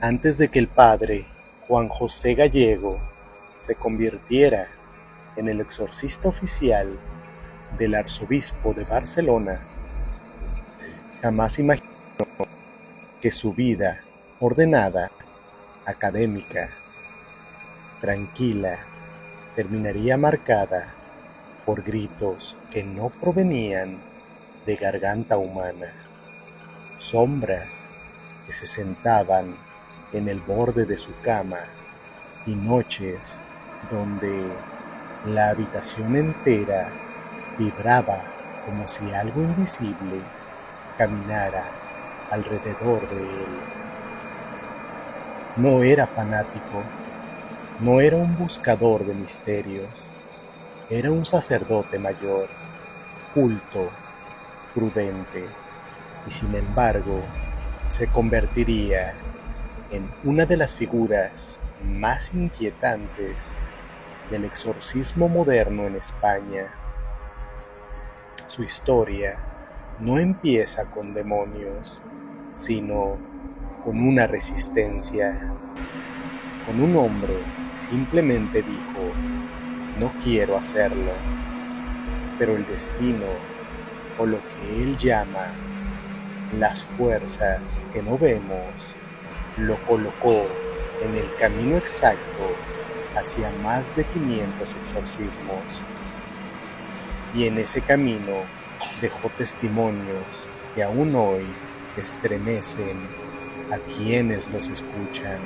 Antes de que el padre Juan José Gallego se convirtiera en el exorcista oficial del arzobispo de Barcelona, jamás imaginó que su vida ordenada, académica, tranquila, terminaría marcada por gritos que no provenían de garganta humana, sombras que se sentaban en el borde de su cama y noches donde la habitación entera vibraba como si algo invisible caminara alrededor de él. No era fanático, no era un buscador de misterios, era un sacerdote mayor, culto, prudente, y sin embargo se convertiría en una de las figuras más inquietantes del exorcismo moderno en España. Su historia no empieza con demonios, sino con una resistencia, con un hombre que simplemente dijo: no quiero hacerlo, pero el destino, o lo que él llama las fuerzas que no vemos, lo colocó en el camino exacto hacia más de 500 exorcismos. Y en ese camino dejó testimonios que aún hoy estremecen a quienes los escuchan.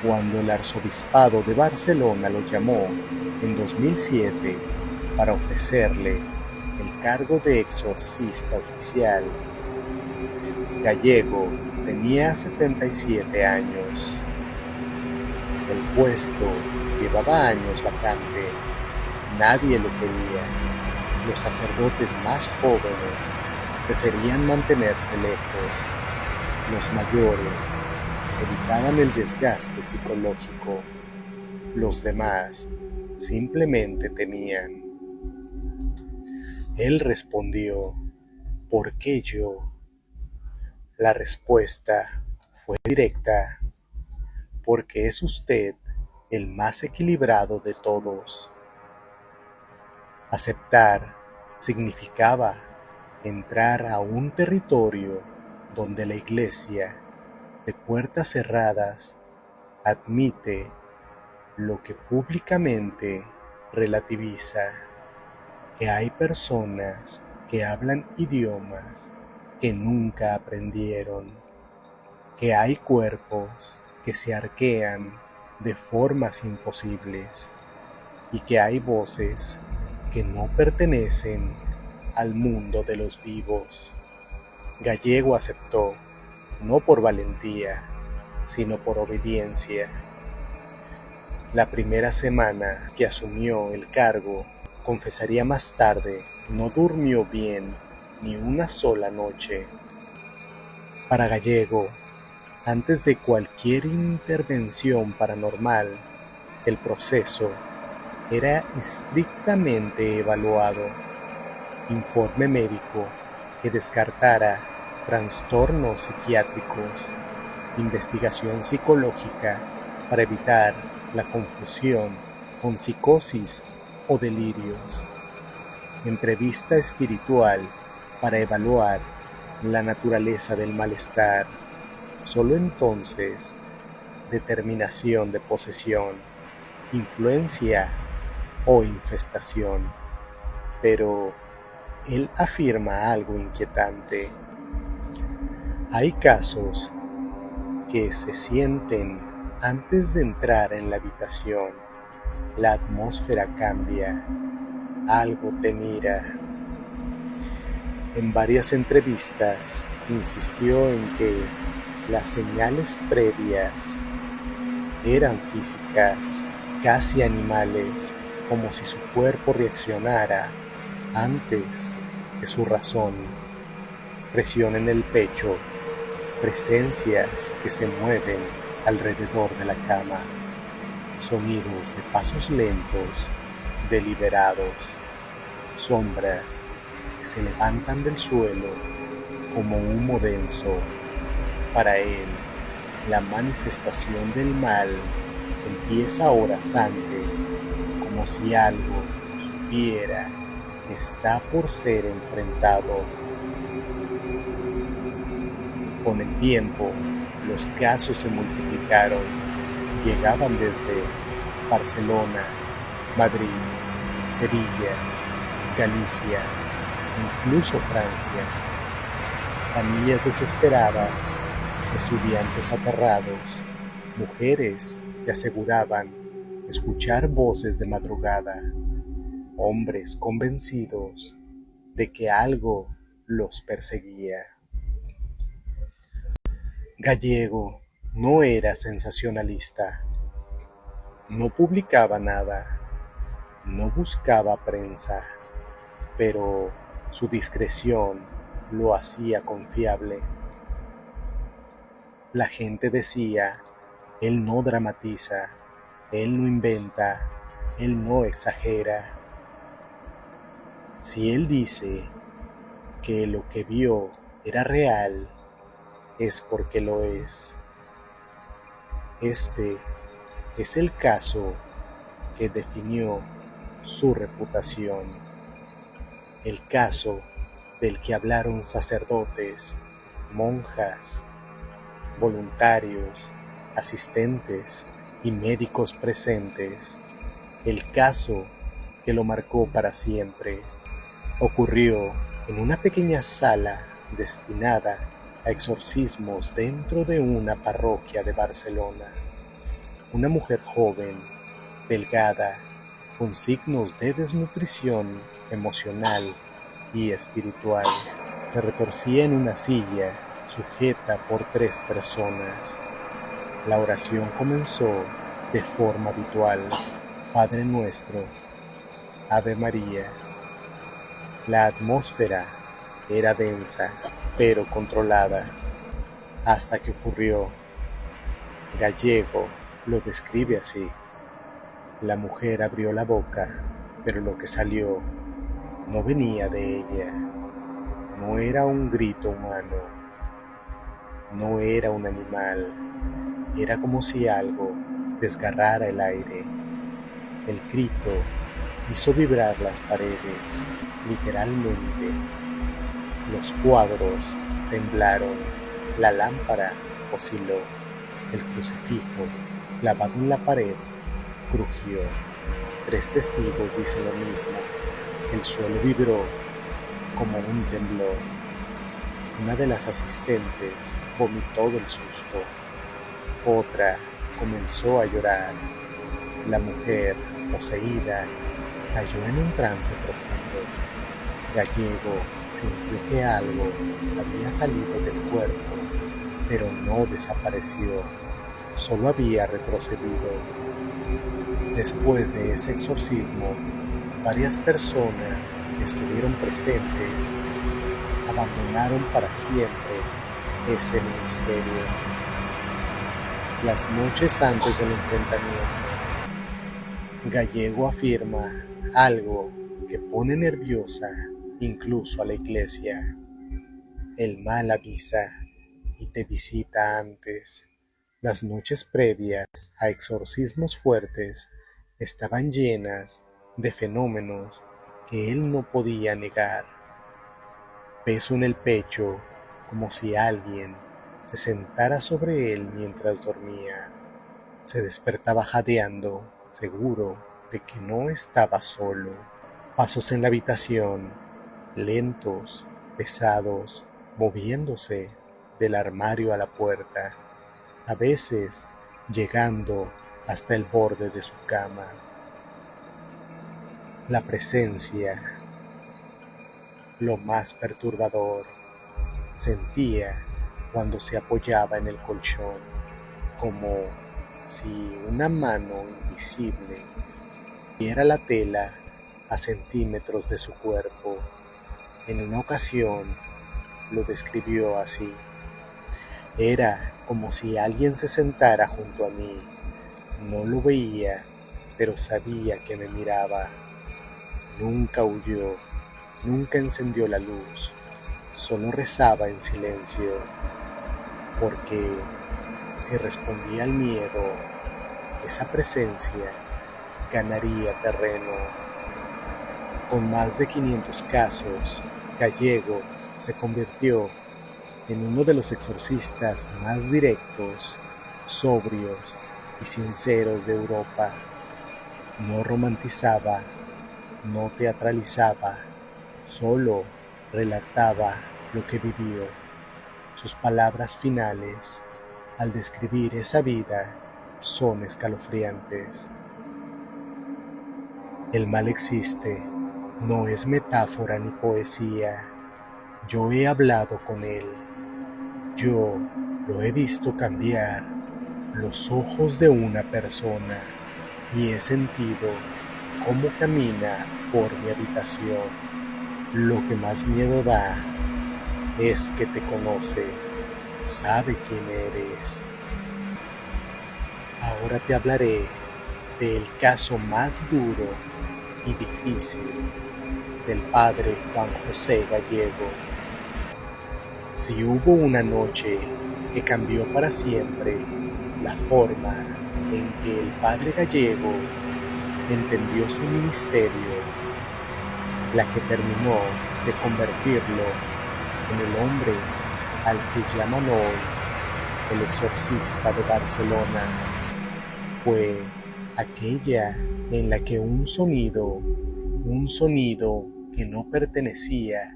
Cuando el arzobispado de Barcelona lo llamó en 2007 para ofrecerle el cargo de exorcista oficial, Gallego tenía 77 años. El puesto llevaba años vacante, nadie lo quería. Los sacerdotes más jóvenes preferían mantenerse lejos. Los mayores evitaban el desgaste psicológico. Los demás simplemente temían. Él respondió: ¿por qué yo? La respuesta fue directa: porque es usted el más equilibrado de todos. Aceptar significaba entrar a un territorio donde la Iglesia, de puertas cerradas, admite lo que públicamente relativiza, que hay personas que hablan idiomas que nunca aprendieron, que hay cuerpos que se arquean de formas imposibles y que hay voces que no pertenecen al mundo de los vivos. Gallego aceptó, no por valentía, sino por obediencia. La primera semana que asumió el cargo, confesaría más tarde, no durmió bien ni una sola noche. Para Gallego, antes de cualquier intervención paranormal, el proceso era estrictamente evaluado. Informe médico que descartara trastornos psiquiátricos, investigación psicológica para evitar la confusión con psicosis o delirios, entrevista espiritual para evaluar la naturaleza del malestar. Solo entonces, determinación de posesión, influencia o infestación. Pero él afirma algo inquietante. Hay casos que se sienten antes de entrar en la habitación. La atmósfera cambia, algo te mira. En varias entrevistas insistió en que las señales previas eran físicas, casi animales, como si su cuerpo reaccionara antes que su razón. Presión en el pecho, presencias que se mueven alrededor de la cama, sonidos de pasos lentos, deliberados, sombras que se levantan del suelo como humo denso. Para él, La manifestación del mal empieza horas antes, como si algo supiera que está por ser enfrentado. Con el tiempo, los casos se multiplicaron. Llegaban desde Barcelona, Madrid, Sevilla, Galicia, incluso Francia. Familias desesperadas, estudiantes aterrados, mujeres que aseguraban escuchar voces de madrugada, hombres convencidos de que algo los perseguía. Gallego no era sensacionalista, no publicaba nada, no buscaba prensa, pero su discreción lo hacía confiable. La gente decía, él no dramatiza, él no inventa, él no exagera. Si él dice que lo que vio era real, es porque lo es. Este es el caso que definió su reputación, el caso del que hablaron sacerdotes, monjas, voluntarios, asistentes y médicos presentes, el caso que lo marcó para siempre. Ocurrió en una pequeña sala destinada a exorcismos dentro de una parroquia de Barcelona. Una mujer joven, delgada, con signos de desnutrición emocional y espiritual, se retorcía en una silla sujeta por 3 personas. La oración comenzó de forma habitual: Padre Nuestro, Ave María. La atmósfera era densa, pero controlada, hasta que ocurrió. Gallego lo describe así: la mujer abrió la boca, pero lo que salió no venía de ella. No era un grito humano, no era un animal, era como si algo desgarrara el aire. El grito hizo vibrar las paredes, literalmente. Los cuadros temblaron, la lámpara osciló, el crucifijo clavado en la pared crujió. 3 testigos dicen lo mismo. El suelo vibró como un temblor. Una de las asistentes vomitó del susto. Otra comenzó a llorar. La mujer, poseída, cayó en un trance profundo. Gallego sintió que algo había salido del cuerpo, pero no desapareció, solo había retrocedido. Después de ese exorcismo, varias personas que estuvieron presentes abandonaron para siempre ese ministerio. Las noches antes del enfrentamiento, Gallego afirma algo que pone nerviosa incluso a la iglesia: el mal avisa y te visita antes. Las noches previas a exorcismos fuertes estaban llenas de fenómenos que él no podía negar. Peso en el pecho, como si alguien se sentara sobre él mientras dormía. Se despertaba jadeando, seguro de que no estaba solo. Pasos en la habitación, lentos, pesados, moviéndose del armario a la puerta, a veces llegando hasta el borde de su cama. La presencia, lo más perturbador, sentía cuando se apoyaba en el colchón, como si una mano invisible diera la tela a centímetros de su cuerpo. En una ocasión lo describió así: era como si alguien se sentara junto a mí. No lo veía, pero sabía que me miraba. Nunca huyó, nunca encendió la luz, solo rezaba en silencio, porque si respondía al miedo, esa presencia ganaría terreno. Con más de 500 casos, Gallego se convirtió en uno de los exorcistas más directos, sobrios y sinceros de Europa. No romantizaba, no teatralizaba, solo relataba lo que vivió. Sus palabras finales, al describir esa vida, son escalofriantes. El mal existe, no es metáfora ni poesía. Yo he hablado con él, yo lo he visto cambiar los ojos de una persona y he sentido cómo camina por mi habitación. Lo que más miedo da es que te conoce, sabe quién eres. Ahora te hablaré del caso más duro y difícil del padre Juan José Gallego. Si hubo una noche que cambió para siempre la forma en que el padre Gallego entendió su ministerio, la que terminó de convertirlo en el hombre al que llaman hoy el exorcista de Barcelona, fue aquella en la que un sonido que no pertenecía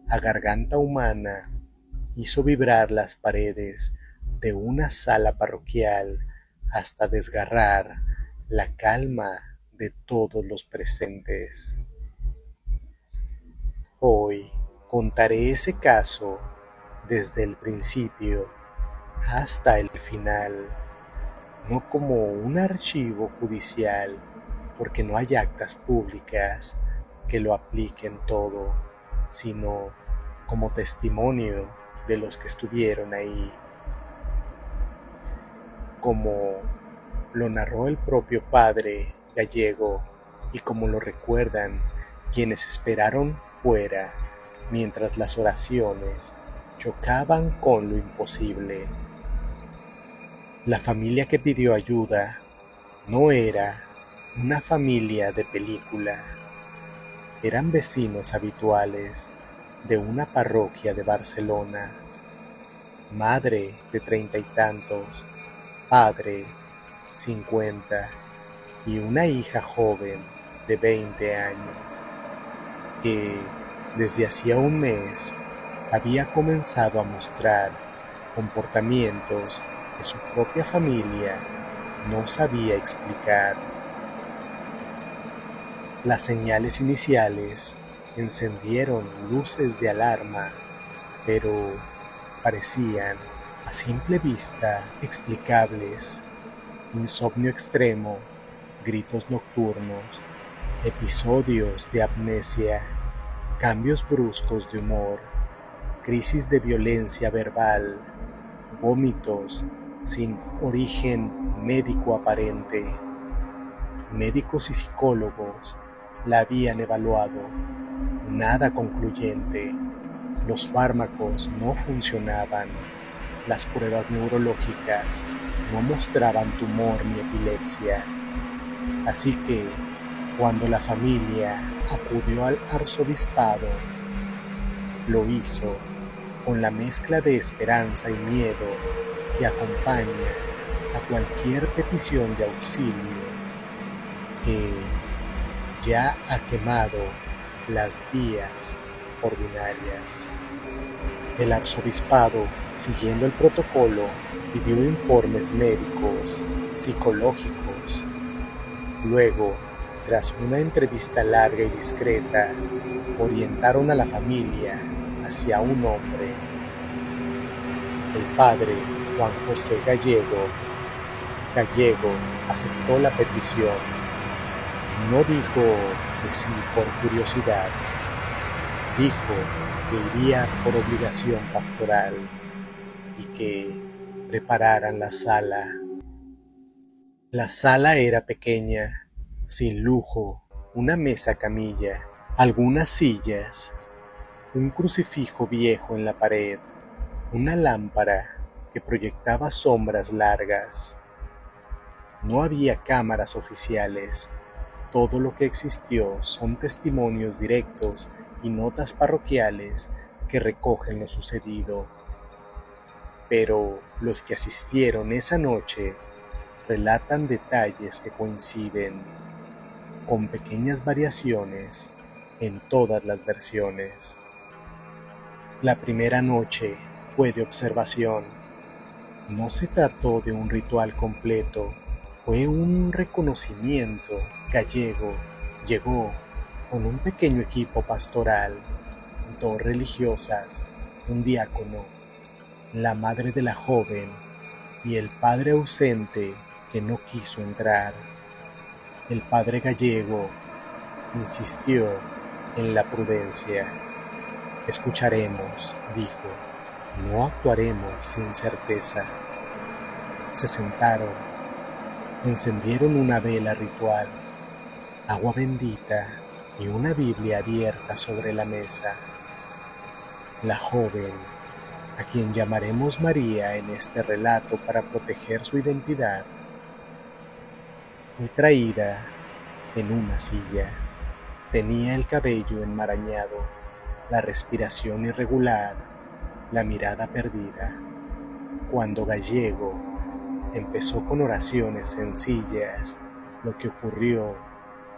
a garganta humana, hizo vibrar las paredes de una sala parroquial hasta desgarrar la calma de todos los presentes. Hoy contaré ese caso desde el principio hasta el final, no como un archivo judicial, porque no hay actas públicas que lo apliquen todo, sino como testimonio de los que estuvieron ahí, como lo narró el propio padre Gallego y como lo recuerdan quienes esperaron fuera mientras las oraciones chocaban con lo imposible. La familia que pidió ayuda no era una familia de película, eran vecinos habituales de una parroquia de Barcelona, madre de 30 y tantos, padre 50 y una hija joven de 20 años, que desde hacía un mes había comenzado a mostrar comportamientos que su propia familia no sabía explicar. Las señales iniciales encendieron luces de alarma, pero parecían a simple vista explicables: insomnio extremo, gritos nocturnos, episodios de amnesia, cambios bruscos de humor, crisis de violencia verbal, vómitos sin origen médico aparente. Médicos y psicólogos la habían evaluado, nada concluyente. Los fármacos no funcionaban, las pruebas neurológicas no mostraban tumor ni epilepsia. Así que, cuando la familia acudió al arzobispado, lo hizo con la mezcla de esperanza y miedo que acompaña a cualquier petición de auxilio que ya ha quemado las vías ordinarias. El arzobispado, siguiendo el protocolo, pidió informes médicos, psicológicos. Luego, tras una entrevista larga y discreta, orientaron a la familia hacia un hombre, el padre Juan José Gallego. Gallego aceptó la petición. No dijo que sí por curiosidad, dijo que iría por obligación pastoral y que prepararan la sala. La sala era pequeña, sin lujo, una mesa camilla, algunas sillas, un crucifijo viejo en la pared, una lámpara que proyectaba sombras largas. No había cámaras oficiales. Todo lo que existió son testimonios directos y notas parroquiales que recogen lo sucedido. Pero los que asistieron esa noche relatan detalles que coinciden, con pequeñas variaciones en todas las versiones. La primera noche fue de observación. No se trató de un ritual completo, fue un reconocimiento. Gallego llegó con un pequeño equipo pastoral, 2 religiosas, un diácono, la madre de la joven y el padre ausente que no quiso entrar. El padre Gallego insistió en la prudencia. Escucharemos, dijo, no actuaremos sin certeza. Se sentaron, encendieron una vela ritual, agua bendita y una Biblia abierta sobre la mesa. La joven, a quien llamaremos María en este relato para proteger su identidad, fue traída en una silla. Tenía el cabello enmarañado, la respiración irregular, la mirada perdida. Cuando Gallego empezó con oraciones sencillas, lo que ocurrió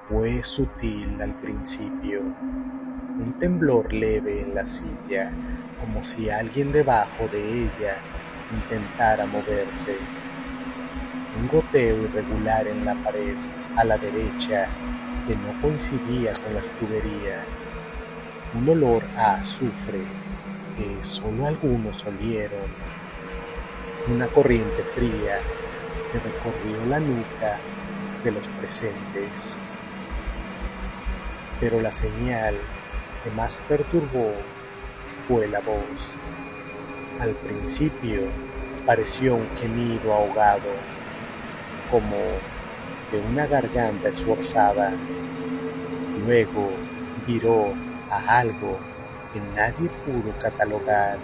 fue sutil al principio. Un temblor leve en la silla, como si alguien debajo de ella intentara moverse. Un goteo irregular en la pared a la derecha que no coincidía con las tuberías. Un olor a azufre que solo algunos olieron. Una corriente fría que recorrió la nuca de los presentes. Pero la señal que más perturbó fue la voz. Al principio pareció un gemido ahogado, como de una garganta esforzada. Luego viró a algo que nadie pudo catalogar.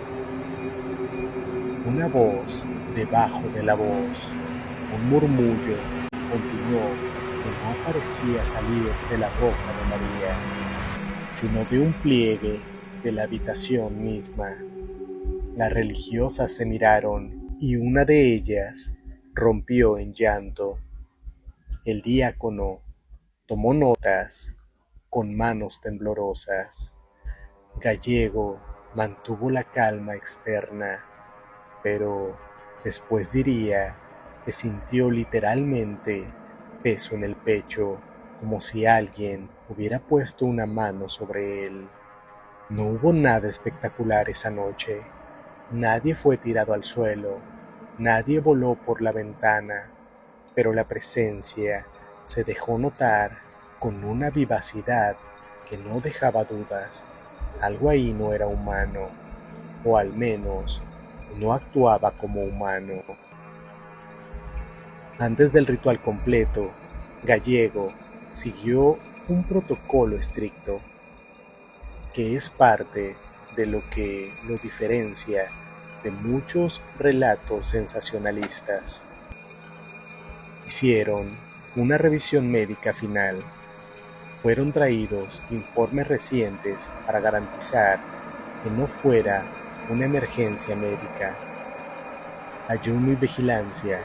Una voz debajo de la voz, un murmullo continuó que no parecía salir de la boca de María, sino de un pliegue de la habitación misma. Las religiosas se miraron y una de ellas rompió en llanto. El diácono tomó notas con manos temblorosas. Gallego mantuvo la calma externa, pero después diría que sintió literalmente peso en el pecho, como si alguien hubiera puesto una mano sobre él. No hubo nada espectacular esa noche. Nadie fue tirado al suelo, nadie voló por la ventana, pero la presencia se dejó notar con una vivacidad que no dejaba dudas. Algo ahí no era humano, o al menos no actuaba como humano. Antes del ritual completo, Gallego siguió un protocolo estricto, que es parte de lo que lo diferencia de muchos relatos sensacionalistas. Hicieron una revisión médica final. Fueron traídos informes recientes para garantizar que no fuera una emergencia médica. Ayuno y vigilancia.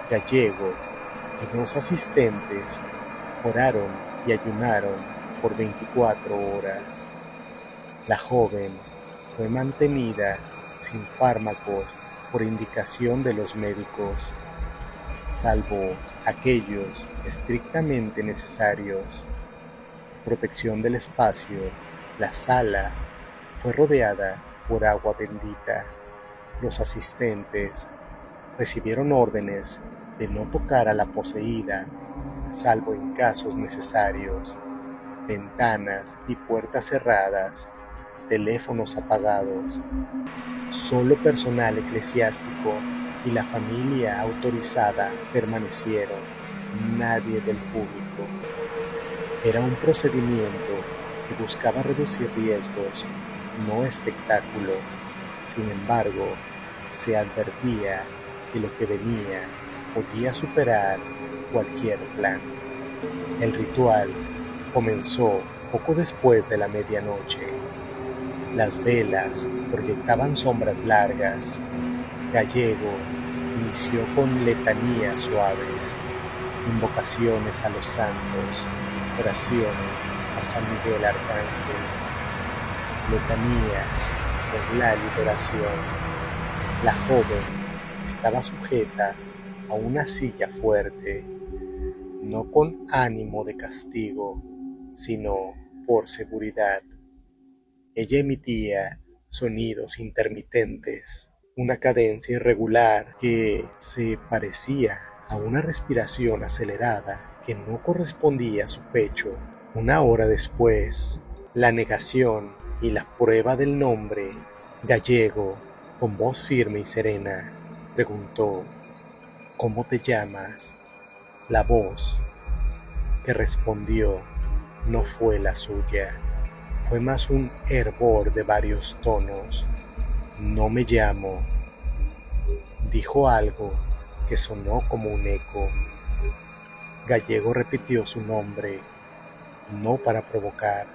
Gallego y 2 asistentes oraron y ayunaron por 24 horas. La joven fue mantenida sin fármacos por indicación de los médicos, salvo aquellos estrictamente necesarios. Protección del espacio. La sala fue rodeada por agua bendita. Los asistentes recibieron órdenes de no tocar a la poseída, salvo en casos necesarios. Ventanas y puertas cerradas, teléfonos apagados. Solo personal eclesiástico y la familia autorizada permanecieron, nadie del público. Era un procedimiento que buscaba reducir riesgos, no espectáculo. Sin embargo, se advertía que lo que venía podía superar cualquier plan. El ritual comenzó poco después de la medianoche. Las velas proyectaban sombras largas. Gallego inició con letanías suaves, invocaciones a los santos, oraciones a San Miguel Arcángel, letanías por la liberación. La joven estaba sujeta a una silla fuerte, no con ánimo de castigo, sino por seguridad. Ella emitía sonidos intermitentes, una cadencia irregular que se parecía a una respiración acelerada que no correspondía a su pecho. Una hora después, la negación y la prueba del nombre. Gallego, con voz firme y serena, preguntó: ¿cómo te llamas? La voz que respondió no fue la suya, fue más un hervor de varios tonos. No me llamo. Dijo algo que sonó como un eco. Gallego repitió su nombre, no para provocar,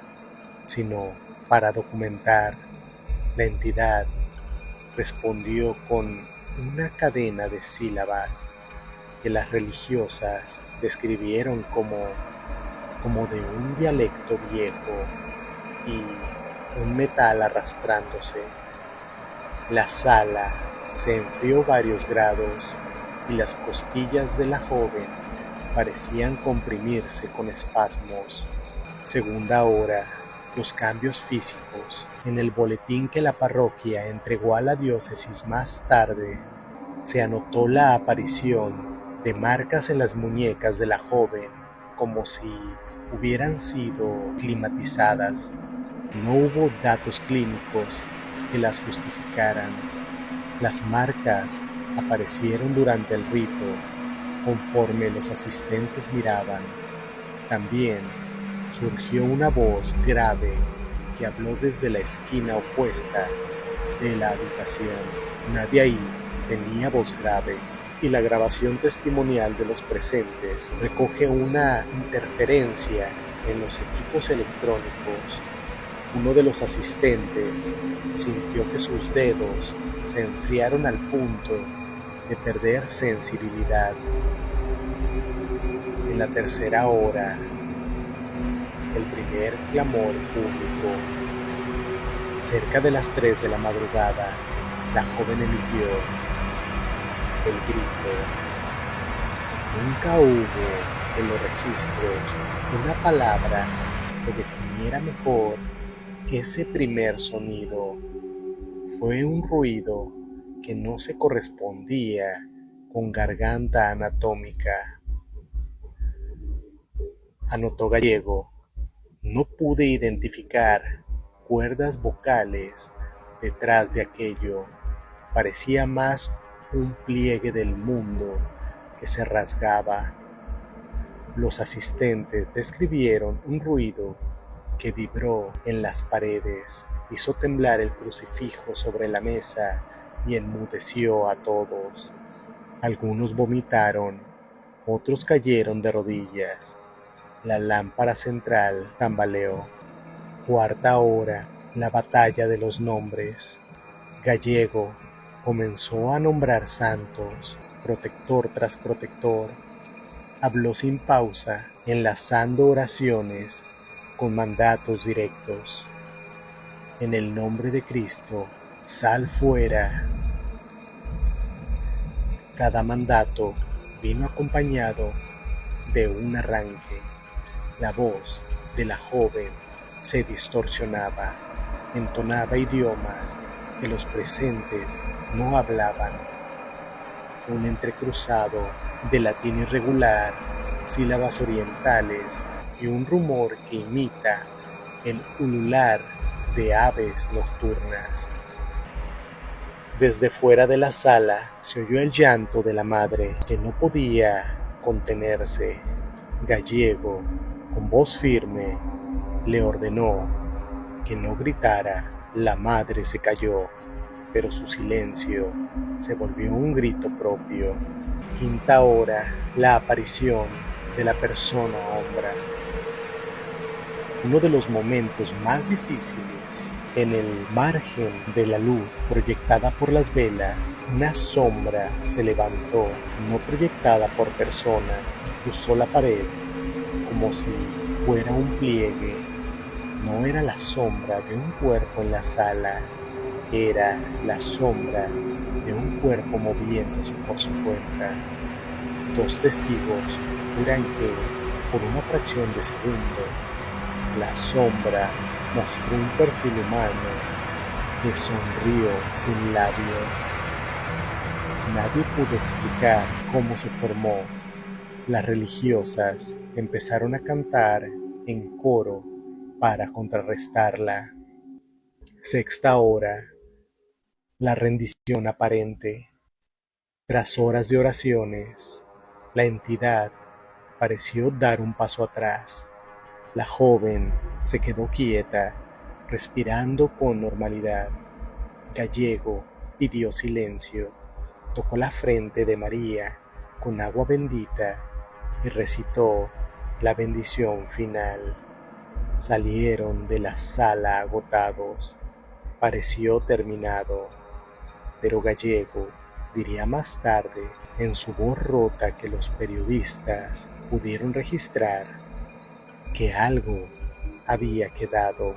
sino para documentar. La entidad respondió con una cadena de sílabas que las religiosas describieron como de un dialecto viejo y un metal arrastrándose. La sala se enfrió varios grados y las costillas de la joven parecían comprimirse con espasmos. Segunda hora. Los cambios físicos. En el boletín que la parroquia entregó a la diócesis más tarde, se anotó la aparición de marcas en las muñecas de la joven, como si hubieran sido climatizadas. No hubo datos clínicos que las justificaran. Las marcas aparecieron durante el rito, conforme los asistentes miraban. También surgió una voz grave que habló desde la esquina opuesta de la habitación. Nadie ahí tenía voz grave, y la grabación testimonial de los presentes recoge una interferencia en los equipos electrónicos. Uno de los asistentes sintió que sus dedos se enfriaron al punto de perder sensibilidad. En la tercera hora, el primer clamor público. Cerca de las 3 de la madrugada, la joven emitió el grito. Nunca hubo en los registros una palabra que definiera mejor ese primer sonido. Fue un ruido que no se correspondía con garganta anatómica. Anotó Gallego. No pude identificar cuerdas vocales detrás de aquello. Parecía más un pliegue del mundo que se rasgaba. Los asistentes describieron un ruido que vibró en las paredes, hizo temblar el crucifijo sobre la mesa y enmudeció a todos. Algunos vomitaron, otros cayeron de rodillas. La lámpara central tambaleó. Cuarta hora. La batalla de los nombres. Gallego comenzó a nombrar santos, protector tras protector. Habló sin pausa, enlazando oraciones con mandatos directos. En el nombre de Cristo, sal fuera. Cada mandato vino acompañado de un arranque. La voz de la joven se distorsionaba, entonaba idiomas que los presentes no hablaban. Un entrecruzado de latín irregular, sílabas orientales y un rumor que imita el ulular de aves nocturnas. Desde fuera de la sala se oyó el llanto de la madre, que no podía contenerse. Gallego, con voz firme, le ordenó que no gritara. La madre se calló, pero su silencio se volvió un grito propio. Quinta hora, la aparición de la persona ombra. Uno de los momentos más difíciles. En el margen de la luz proyectada por las velas, una sombra se levantó, no proyectada por persona, y cruzó la pared como si fuera un pliegue. No era la sombra de un cuerpo en la sala, era la sombra de un cuerpo moviéndose por su cuenta. Dos testigos juran que, por una fracción de segundo, la sombra mostró un perfil humano que sonrió sin labios. Nadie pudo explicar cómo se formó. Las religiosas empezaron a cantar en coro para contrarrestarla. Sexta hora. La rendición aparente. Tras horas de oraciones, la entidad pareció dar un paso atrás. La joven se quedó quieta, respirando con normalidad. Gallego pidió silencio, tocó la frente de María con agua bendita y recitó la bendición final. Salieron de la sala agotados. Pareció terminado, pero Gallego diría más tarde en su voz rota que los periodistas pudieron registrar que algo había quedado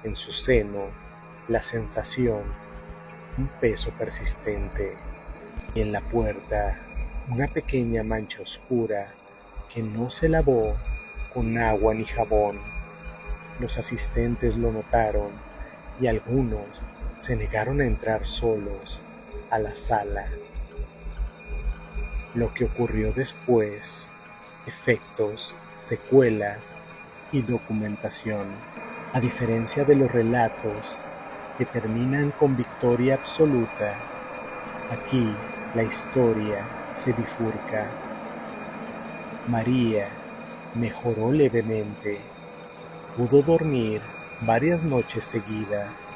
en su seno, la sensación, un peso persistente, y en la puerta una pequeña mancha oscura que no se lavó con agua ni jabón. Los asistentes lo notaron y algunos se negaron a entrar solos a la sala. Lo que ocurrió después, efectos, secuelas y documentación. A diferencia de los relatos que terminan con victoria absoluta, aquí la historia se bifurca. María mejoró levemente, pudo dormir varias noches seguidas,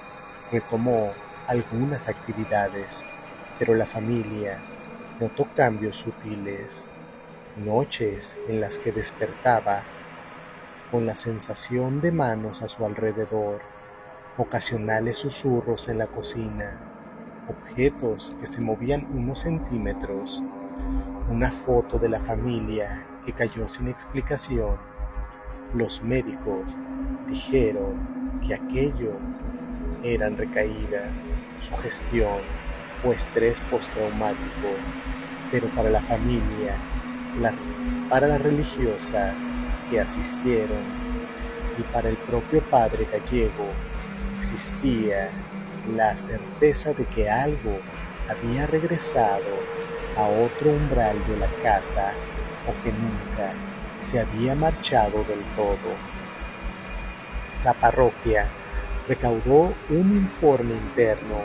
retomó algunas actividades, pero la familia notó cambios sutiles, noches en las que despertaba con la sensación de manos a su alrededor, ocasionales susurros en la cocina, objetos que se movían unos centímetros, una foto de la familia que cayó sin explicación. Los médicos dijeron que aquello eran recaídas, sugestión o estrés postraumático, pero para la familia, para las religiosas que asistieron y para el propio padre Gallego, existía la certeza de que algo había regresado a otro umbral de la casa o que nunca se había marchado del todo. La parroquia recaudó un informe interno,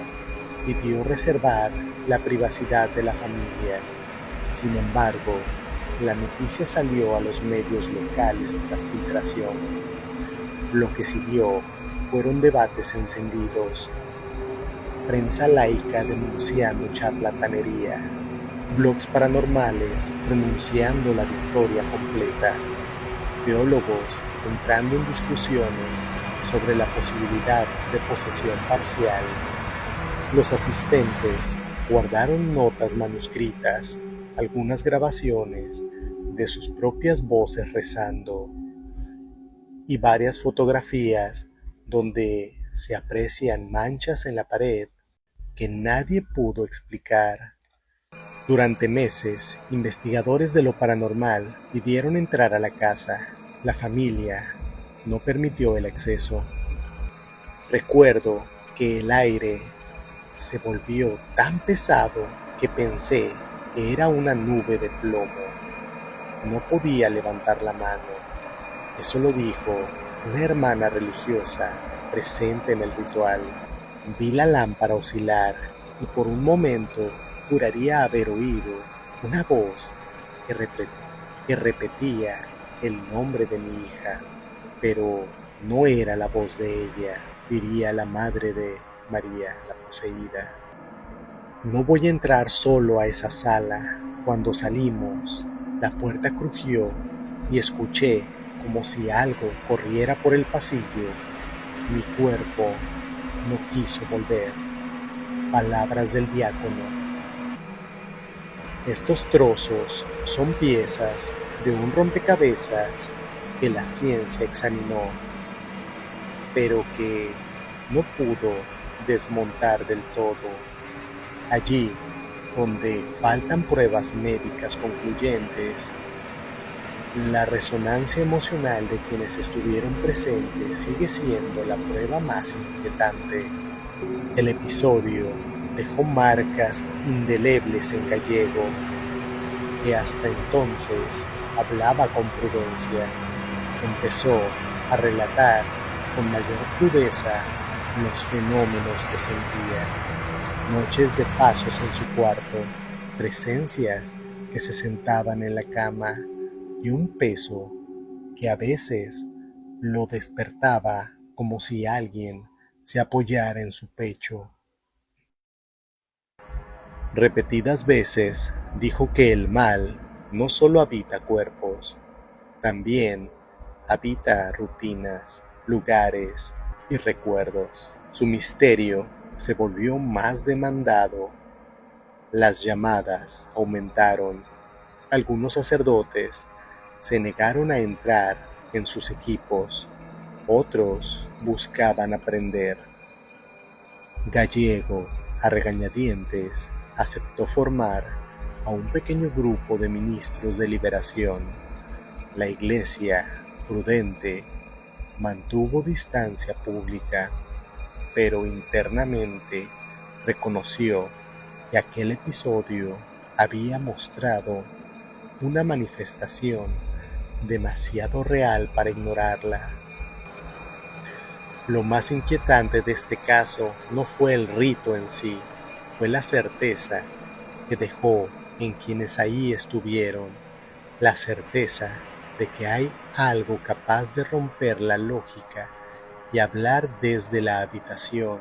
pidió reservar la privacidad de la familia. Sin embargo, la noticia salió a los medios locales tras filtraciones. Lo que siguió fueron debates encendidos, prensa laica denunciando charlatanería, blogs paranormales pronunciando la victoria completa, teólogos entrando en discusiones sobre la posibilidad de posesión parcial. Los asistentes guardaron notas manuscritas, algunas grabaciones de sus propias voces rezando y varias fotografías donde se aprecian manchas en la pared que nadie pudo explicar. Durante meses, investigadores de lo paranormal pidieron entrar a la casa. La familia no permitió el acceso. Recuerdo que el aire se volvió tan pesado que pensé que era una nube de plomo. No podía levantar la mano. Eso lo dijo una hermana religiosa presente en el ritual. Vi la lámpara oscilar y por un momento juraría haber oído una voz que repetía el nombre de mi hija, pero no era la voz de ella, diría la madre de María, la poseída. No voy a entrar solo a esa sala. Cuando salimos, la puerta crujió y escuché como si algo corriera por el pasillo. Mi cuerpo no quiso volver. Palabras del diácono. Estos trozos son piezas de un rompecabezas que la ciencia examinó, pero que no pudo desmontar del todo. Allí donde faltan pruebas médicas concluyentes, la resonancia emocional de quienes estuvieron presentes sigue siendo la prueba más inquietante. El episodio dejó marcas indelebles en Gallego, que hasta entonces hablaba con prudencia. Empezó a relatar con mayor crudeza los fenómenos que sentía: noches de pasos en su cuarto, presencias que se sentaban en la cama y un peso que a veces lo despertaba como si alguien se apoyara en su pecho. Repetidas veces dijo que el mal no solo habita cuerpos, también habita rutinas, lugares y recuerdos. Su misterio se volvió más demandado. Las llamadas aumentaron. Algunos sacerdotes se negaron a entrar en sus equipos. Otros buscaban aprender. Gallego, a regañadientes, aceptó formar a un pequeño grupo de ministros de liberación. La Iglesia, prudente, mantuvo distancia pública, pero internamente reconoció que aquel episodio había mostrado una manifestación demasiado real para ignorarla. Lo más inquietante de este caso no fue el rito en sí, fue la certeza que dejó en quienes ahí estuvieron, la certeza de que hay algo capaz de romper la lógica y hablar desde la habitación,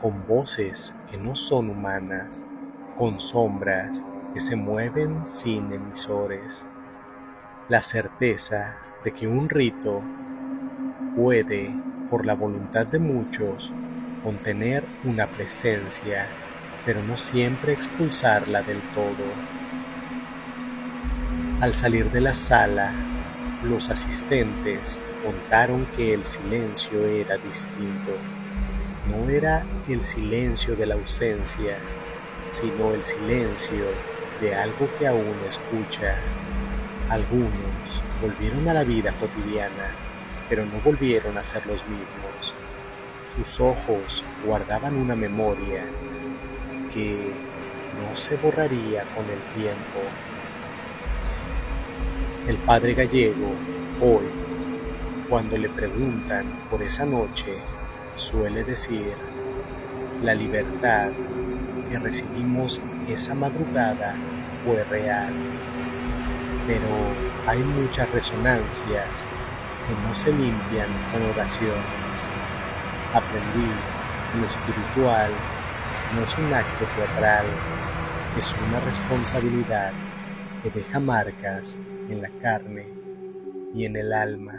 con voces que no son humanas, con sombras que se mueven sin emisores, la certeza de que un rito puede, por la voluntad de muchos, contener una presencia, pero no siempre expulsarla del todo. Al salir de la sala, los asistentes contaron que el silencio era distinto. No era el silencio de la ausencia, sino el silencio de algo que aún escucha. Algunos volvieron a la vida cotidiana, pero no volvieron a ser los mismos. Sus ojos guardaban una memoria que no se borraría con el tiempo. El padre Gallego, hoy, cuando le preguntan por esa noche, suele decir: la libertad que recibimos esa madrugada fue real, pero hay muchas resonancias que no se limpian con oraciones. Aprendí que lo espiritual no es un acto teatral, es una responsabilidad que deja marcas en la carne y en el alma.